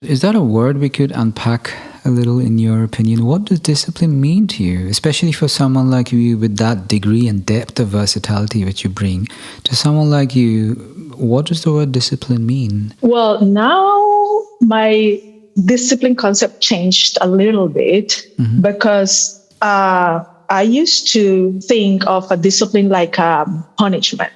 Is that a word we could unpack a little in your opinion? What does discipline mean to you, especially for someone like you with that degree and depth of versatility which you bring? To someone like you, what does the word discipline mean? Well, now my discipline concept changed a little bit because I used to think of a discipline like a punishment.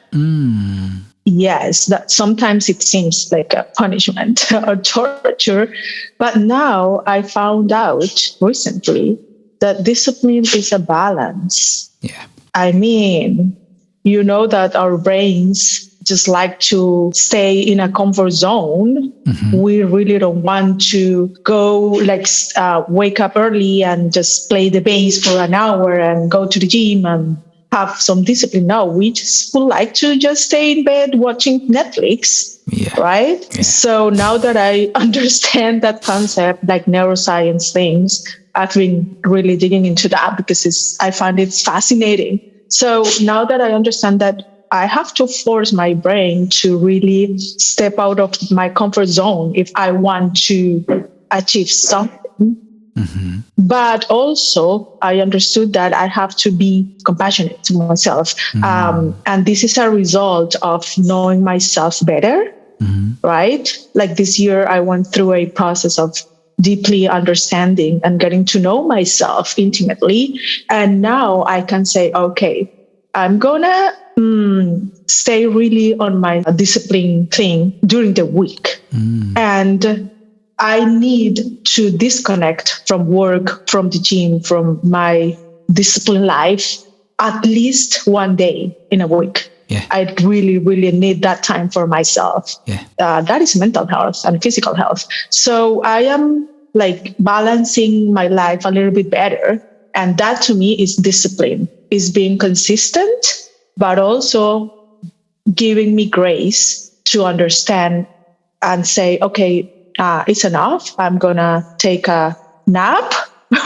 Yes, that sometimes it seems like a punishment or torture. But now I found out recently that discipline is a balance. Yeah. I mean, you know that our brains just like to stay in a comfort zone. We really don't want to go wake up early and just play the bass for an hour and go to the gym and have some discipline. No, we just would like to just stay in bed watching Netflix. Yeah. Right? Yeah. So now that I understand that concept, like neuroscience things, I've been really digging into that because I find it fascinating. So now that I understand that I have to force my brain to really step out of my comfort zone if I want to achieve something. But also, I understood that I have to be compassionate to myself. And this is a result of knowing myself better, right? Like this year, I went through a process of deeply understanding and getting to know myself intimately. And now I can say, okay, I'm going to stay really on my discipline thing during the week. And I need to disconnect from work, from the gym, from my discipline life at least one day in a week. Yeah. I really, really need that time for myself. Yeah. That is mental health and physical health. So I am like balancing my life a little bit better. And that to me is discipline, is being consistent, but also giving me grace to understand and say, okay, it's enough. I'm going to take a nap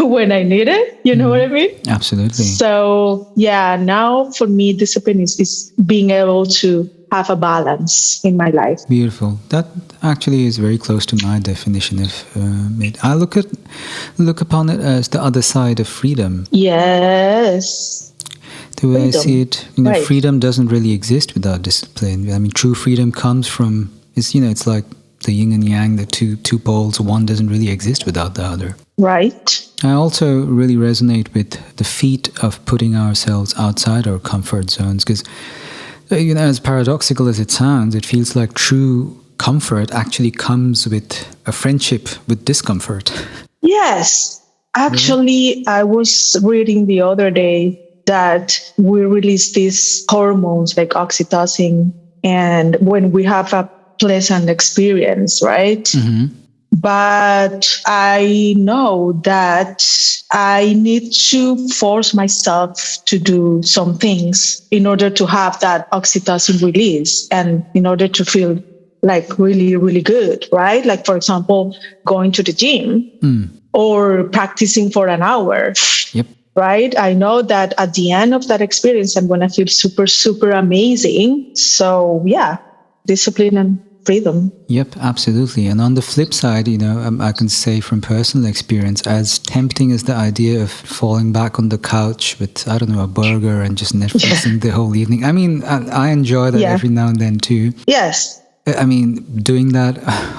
when I need it. You know what I mean? Absolutely. So, yeah, now for me, discipline is being able to have a balance in my life. Beautiful. That actually is very close to my definition of it. I look upon it as the other side of freedom. Yes. The way Freedom. I see it, Right. freedom doesn't really exist without discipline. I mean, true freedom comes from, it's like the yin and yang, the two poles. One doesn't really exist without the other. Right. I also really resonate with the feat of putting ourselves outside our comfort zones because, as paradoxical as it sounds, it feels like true comfort actually comes with a friendship with discomfort. Yes. Actually, I was reading the other day that we release these hormones like oxytocin, and when we have a pleasant experience, right? But I know that I need to force myself to do some things in order to have that oxytocin release and in order to feel like really, really good, right? Like, for example, going to the gym or practicing for an hour. Yep. Right? I know that at the end of that experience, I'm going to feel super, super amazing. So yeah, discipline and freedom. Yep, absolutely. And on the flip side, I can say from personal experience, as tempting as the idea of falling back on the couch with, I don't know, a burger and just Netflixing the whole evening. I mean, I enjoy that every now and then too. Yes. I mean, doing that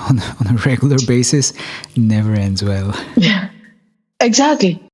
on a regular basis never ends well. Yeah, exactly.